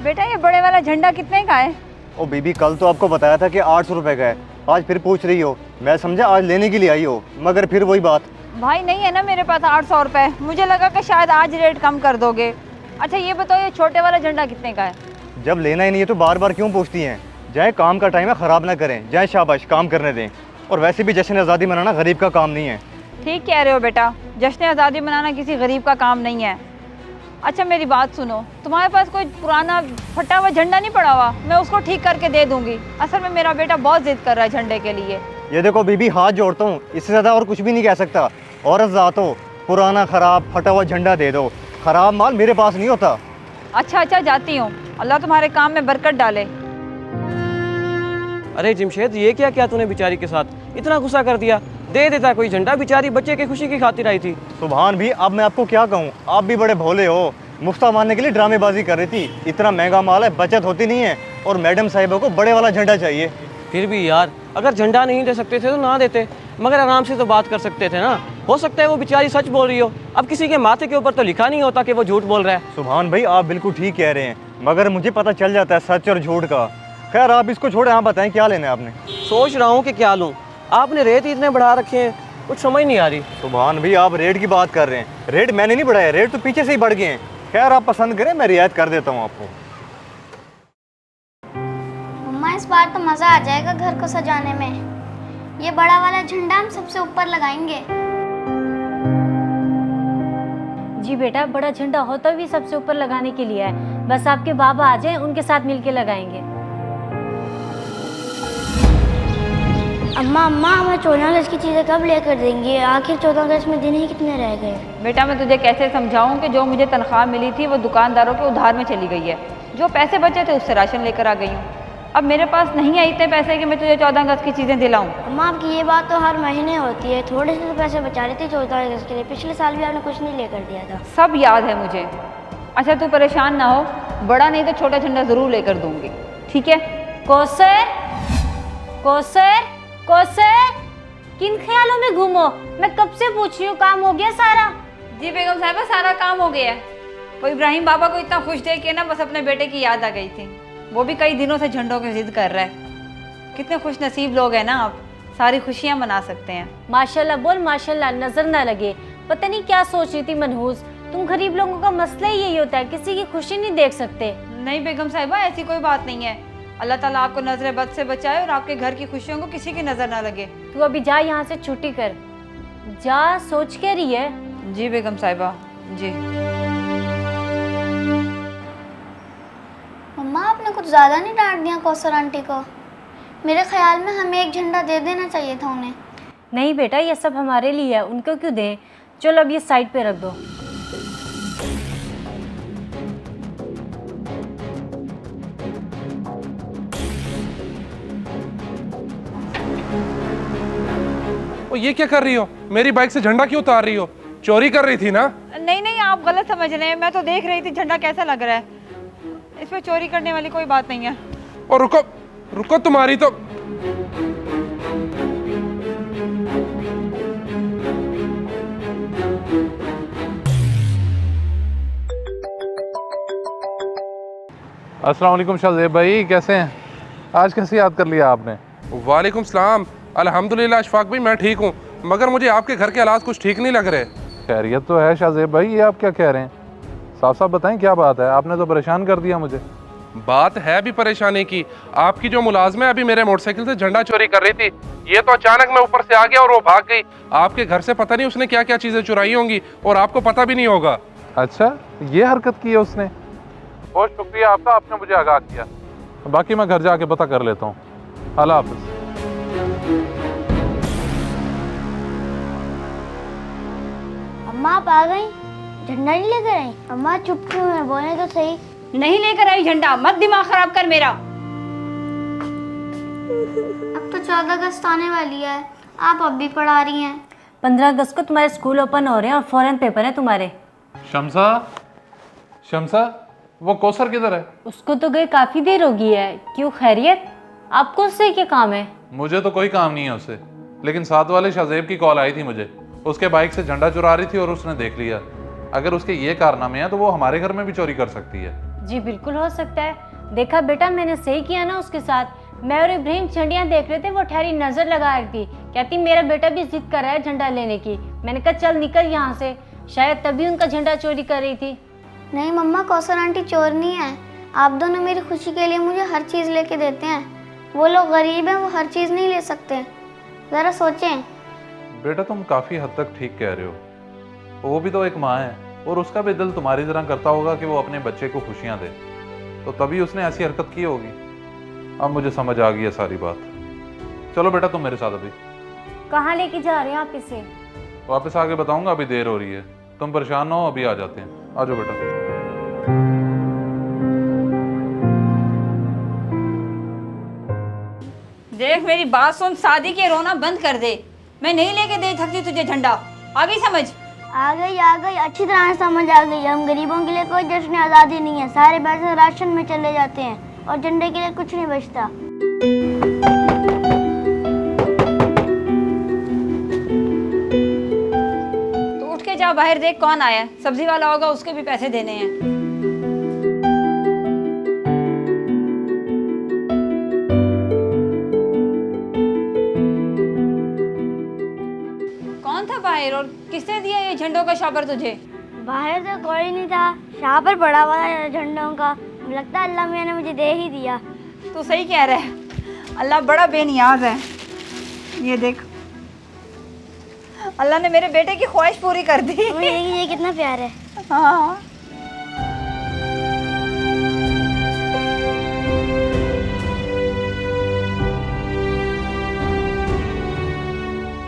बेटा ये बड़े वाला झंडा कितने का है? ओ बीबी, कल तो आपको बताया था कि 800 रुपए का है, आज फिर पूछ रही हो। मैं समझा आज लेने के लिए आई हो, मगर फिर वही बात। भाई नहीं है ना मेरे पास 800 रुपये, मुझे लगा कि शायद आज रेट कम कर दोगे। अच्छा ये बताओ ये छोटे वाला झंडा कितने का है? जब लेना ही नहीं है तो बार बार क्यों पूछती हैं? जाए काम का टाइम है, ख़राब ना करें, जाए शाबाश काम करने दें। और वैसे भी जश्न आज़ादी मनाना गरीब का काम नहीं है। ठीक कह रहे हो बेटा, जश्न आज़ादी मनाना किसी गरीब का काम नहीं है। अच्छा मेरी बात सुनो, तुम्हारे पास कोई पुराना फटा हुआ झंडा नहीं पड़ा हुआ? मैं उसको ठीक करके दे दूंगी। असल में मेरा बेटा बहुत जिद कर रहा है झंडे के लिए। ये देखो बीबी, हाथ जोड़ता हूँ, इससे ज़्यादा और कुछ भी नहीं कह सकता। औरत ज़ात हो, पुराना ख़राब फटा हुआ झंडा दे दो, ख़राब माल मेरे पास नहीं होता। अच्छा जाती हूँ, अल्लाह तुम्हारे काम में बरकत डाले। अरे जमशेद, ये क्या किया तूने बेचारी के साथ? इतना गुस्सा कर दिया। दे देता कोई झंडा, बेचारी बच्चे की खुशी की खातिर आई थी। सुभान भी, अब मैं आपको क्या कहूँ, आप भी बड़े भोले हो। मुफ्ता मारने के लिए ड्रामेबाजी कर रही थी। इतना महंगा माल है, बचत होती नहीं है, और मैडम साहिबा को बड़े वाला झंडा चाहिए। फिर भी यार, अगर झंडा नहीं दे सकते थे तो ना देते, मगर आराम से तो बात कर सकते थे ना। हो सकता है वो बेचारी सच बोल रही हो। अब किसी के माथे के ऊपर तो लिखा नहीं होता कि वो झूठ बोल रहा है। सुभान भाई, आप बिल्कुल ठीक कह रहे हैं, मगर मुझे पता चल जाता है सच और झूठ का। खैर आप इसको छोड़े, आप बताएं क्या लेना है आपने? सोच रहा हूँ कि क्या लूँ। आपने रेट इतने बढ़ा रखे हैं, कुछ समझ नहीं आ रही। सुभान भाई, आप रेट की बात कर रहे हैं, रेट मैंने नहीं बढ़ाया, रेट तो पीछे से ही बढ़ गए हैं। खैर आप पसंद करें, मैं रियायत कर देता हूँ आपको। मम्मा इस बार तो मज़ा आ जाएगा घर को सजाने में। ये बड़ा वाला झंडा हम सबसे ऊपर लगाएंगे। जी बेटा, बड़ा झंडा होता भी सबसे ऊपर लगाने के लिए है, बस आपके बाबा आ जाएं, उनके साथ मिलके लगाएंगे। अम्मा हमें 14 अगस्त की चीज़ें कब लेकर देंगी? आखिर 14 अगस्त में दिन ही कितने रह गए? बेटा मैं तुझे कैसे समझाऊं कि जो मुझे तनख्वाह मिली थी वो दुकानदारों के उधार में चली गई है। जो पैसे बचे थे उससे राशन लेकर आ गई हूँ। अब मेरे पास नहीं है इतने पैसे कि मैं तुझे 14 अगस्त की चीज़ें दिलाऊं। अम्मा आपकी ये बात तो हर महीने होती है। थोड़े से तो पैसे बचा रही थी 14 अगस्त के लिए। पिछले साल भी आपने कुछ नहीं लेकर दिया था। सब याद है मुझे। अच्छा तू परेशान ना हो, बड़ा नहीं तो छोटा झंडा ज़रूर लेकर दूंगी, ठीक है? कौसर, कौसर, कौसर, किन ख्यालों में घूमो? मैं कब से पूछ रही हूँ, काम हो गया सारा? जी बेगम साहिबा, सारा काम हो गया है। वो इब्राहिम बाबा को इतना खुश देख के ना बस अपने बेटे की याद आ गई थी। वो भी कई दिनों से झंडों की जिद कर रहा है। कितने खुश नसीब लोग हैं ना आप, सारी खुशियाँ मना सकते हैं। माशाल्लाह बोल माशाल्लाह, नजर ना लगे। पता नहीं क्या सोच रही थी मनहूस। तुम गरीब लोगों का मसला ही यही होता है, किसी की खुशी नहीं देख सकते। नहीं बेगम साहिबा, ऐसी कोई बात नहीं है। अल्लाह ताला आपको नजर बद से बचाए और आपके घर की खुशियों को किसी की नजर ना लगे। तू अभी जा, यहाँ से छुट्टी कर जा, सोच के रही है। जी बेगम साहिबा जी। मम्मा आपने कुछ ज़्यादा नहीं डांट दिया कौसर आंटी को? मेरे ख्याल में हमें एक झंडा दे देना चाहिए था उन्हें। नहीं बेटा, ये सब हमारे लिए है, उनको क्यों दें? चलो अब ये साइड पे रख दो। ओ ये क्या कर रही हो? मेरी बाइक से झंडा क्यों उतार रही हो? चोरी कर रही थी ना? नहीं आप गलत समझ रहे हैं। मैं तो देख रही थी झंडा कैसा लग रहा है। इसमें चोरी करने वाली कोई बात नहीं है। और रुको रुको, तुम्हारी तो अस्सलाम वालेकुम शाहज़ेब भाई, कैसे हैं? आज कैसे याद कर लिया आपने? वालेकुम सलाम। अल्हम्दुलिल्लाह अशफाक भाई, मैं ठीक हूँ, मगर मुझे आपके घर के हालात कुछ ठीक नहीं लग रहे। खैरियत तो है शाहज़ेब भाई, ये आप क्या कह रहे हैं? साफ साफ बताएं क्या बात है, आपने तो परेशान कर दिया मुझे। बात है भी परेशानी की। आपकी जो मुलाजम है अभी मेरे मोटरसाइकिल से झंडा चोरी कर रही थी, ये तो अचानक मैं ऊपर से आ गया और वो भाग गई। आपके घर से पता नहीं उसने क्या क्या चीज़ें चुराई होंगी और आपको पता भी नहीं होगा। अच्छा, ये हरकत की है उसने? बहुत शुक्रिया आपका, आपने मुझे आगाह किया। बाकी मैं घर जाके पता कर लेता हूँ। अल्लाह हाफ़िज़। अम्मा आप आ गई? झंडा नहीं लेकर आई? अम्मा चुप क्यों है, बोले तो सही। नहीं लेकर आई झंडा, मत दिमाग खराब कर मेरा। अब तो 14 अगस्त आने वाली है, आप अब भी पढ़ा रही हैं। 15 अगस्त को तुम्हारे स्कूल ओपन हो रहे हैं और फॉरेन पेपर है तुम्हारे। शम्सा, शम्सा, वो कौसर किधर है? उसको तो गए काफ़ी देर हो गई है। क्यों, खैरियत? आपको उससे क्या काम है? मुझे तो कोई काम नहीं है उससे, लेकिन साथ वाले शाहज़ेब की कॉल आई थी मुझे। उसके बाइक से झंडा चुरा रही थी और उसने देख लिया। अगर उसके ये कारनामे हैं तो वो हमारे घर में भी चोरी कर सकती है। जी बिल्कुल हो सकता है। देखा बेटा, मैंने सही किया ना उसके साथ। मैं और इब्राहिम झंडियाँ देख रहे थे, वो ठहरी नजर लगा रही थी, कहती मेरा बेटा भी जिद कर रहा है झंडा लेने की। मैंने कहा चल निकल यहाँ से, शायद तभी उनका झंडा चोरी कर रही थी। नहीं मम्मा, कौसर आंटी चोर नहीं है। आप दोनों मेरी खुशी के लिए मुझे हर चीज़ लेके देते हैं। वो लोग गरीब हैं, वो हर चीज़ नहीं ले सकते। ज़रा सोचें। बेटा तुम काफ़ी हद तक ठीक कह रहे हो। वो भी तो एक माँ है और उसका भी दिल तुम्हारी तरह करता होगा कि वो अपने बच्चे को खुशियाँ दे, तो तभी उसने ऐसी हरकत की होगी। अब मुझे समझ आ गई है सारी बात। चलो बेटा तुम मेरे साथ अभी। कहाँ लेके जा रहे हैं आप इसे? वापस आके बताऊंगा, अभी देर हो रही है। तुम परेशान ना हो, अभी आ जाते हैं। आ जाओ बेटा। देख मेरी बात सुन, शादी के रोना बंद कर दे। मैं नहीं लेके दे सकती तुझे झंडा, आ गई समझ? आ गई, अच्छी तरह से समझ आ गई। हम गरीबों के लिए कोई जश्न आज़ादी नहीं है। सारे पैसे राशन में चले जाते हैं और झंडे के लिए कुछ नहीं बचता। तो उठ के जा बाहर, देख कौन आया है। सब्जी वाला होगा, उसके भी पैसे देने हैं। कौन था बाहर और किसने दिया ये झंडों का शॉपर तुझे? बाहर तो कोई नहीं था, शाह पर पड़ा हुआ है झंडों का। लगता है अल्लाह मियां ने मुझे दे ही दिया। तू सही कह रहा है, अल्लाह बड़ा बेनियाज है। ये देख, अल्लाह ने मेरे बेटे की ख्वाहिश पूरी कर दी। ये कितना प्यार है। हाँ।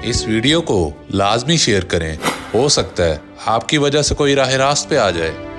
इस वीडियो को लाजमी शेयर करें। हो सकता है आपकी वजह से कोई राह रास्त पे आ जाए।